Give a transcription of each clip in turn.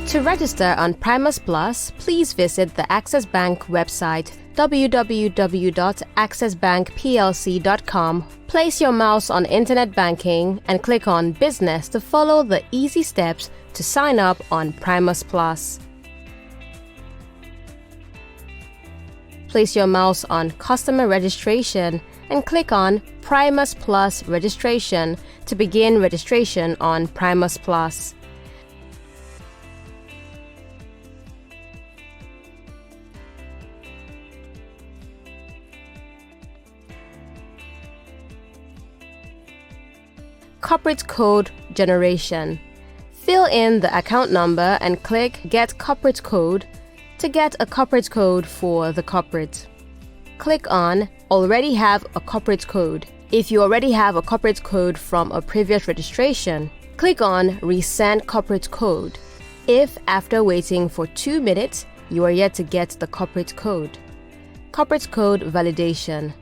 To register on Primusplus, please visit the Access Bank website www.accessbankplc.com. Place your mouse on Internet Banking and click on Business to follow the easy steps to sign up on Primusplus. Place your mouse on Customer Registration and click on Primusplus Registration to begin registration on Primusplus. Corporate Code Generation. Fill in the account number and click Get Corporate Code to get a corporate code for the corporate. Click on Already have a corporate code. If you already have a corporate code from a previous registration, click on Resend Corporate Code. If after waiting for 2 minutes, you are yet to get the corporate code. Corporate Code Validation.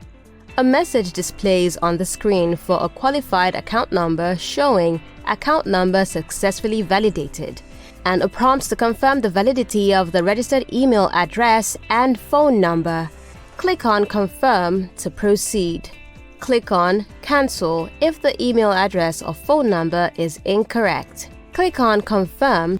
A message displays on the screen for a qualified account number showing account number successfully validated, and a prompt to confirm the validity of the registered email address and phone number. Click on Confirm to proceed. Click on Cancel if the email address or phone number is incorrect. Click on Confirm.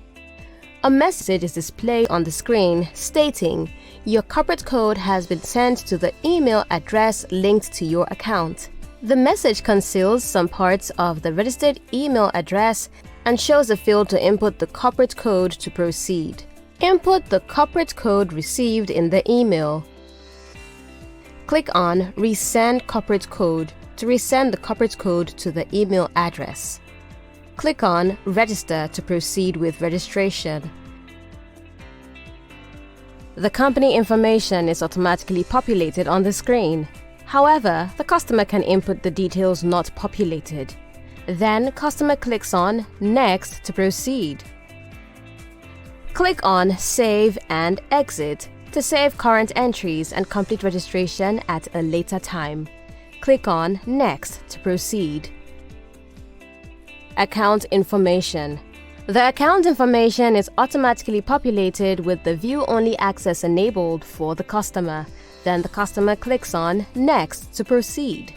A message is displayed on the screen stating your corporate code has been sent to the email address linked to your account. The message conceals some parts of the registered email address and shows a field to input the corporate code to proceed. Input the corporate code received in the email. Click on Resend Corporate Code to resend the corporate code to the email address. Click on Register to proceed with registration. The company information is automatically populated on the screen. However, the customer can input the details not populated. Then, customer clicks on Next to proceed. Click on Save and Exit to save current entries and complete registration at a later time. Click on Next to proceed. Account information. The account information is automatically populated with the view-only access enabled for the customer. Then the customer clicks on Next to proceed.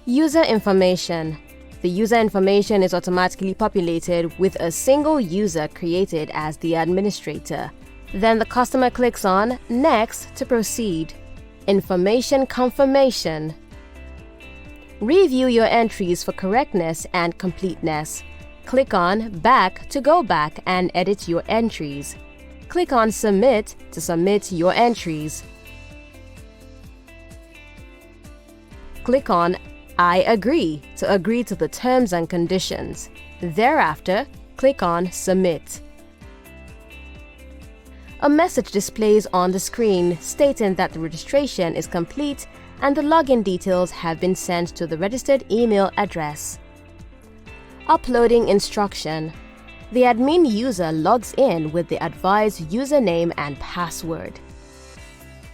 User information. The user information is automatically populated with a single user created as the administrator. Then the customer clicks on Next to proceed. Information confirmation. Review your entries for correctness and completeness. Click on Back to go back and edit your entries. Click on Submit to submit your entries. Click on I agree to the terms and conditions. Thereafter, click on Submit. A message displays on the screen stating that the registration is complete and the login details have been sent to the registered email address. Uploading instruction. The admin user logs in with the advised username and password.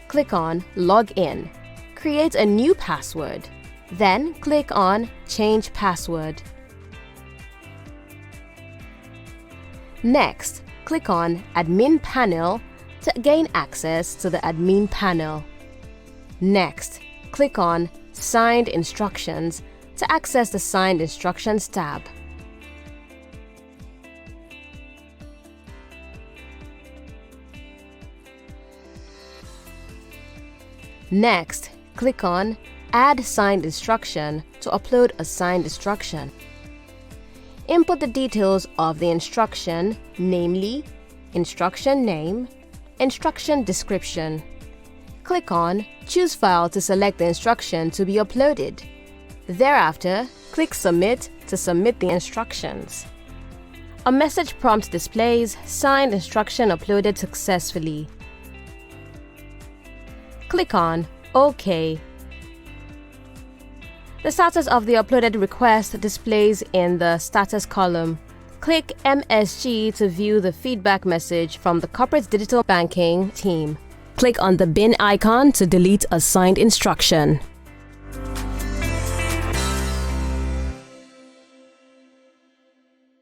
Click on Log in. Create a new password. Then click on Change Password. Next, click on Admin Panel to gain access to the admin panel. Next, click on Signed Instructions to access the Signed Instructions tab. Next, click on Add Signed Instruction to upload a signed instruction. Input the details of the instruction, namely, instruction name, instruction description. Click on Choose File to select the instruction to be uploaded. Thereafter, click Submit to submit the instructions. A message prompt displays Signed Instruction uploaded successfully. Click on OK. The status of the uploaded request displays in the status column. Click MSG to view the feedback message from the corporate digital banking team. Click on the bin icon to delete a signed instruction.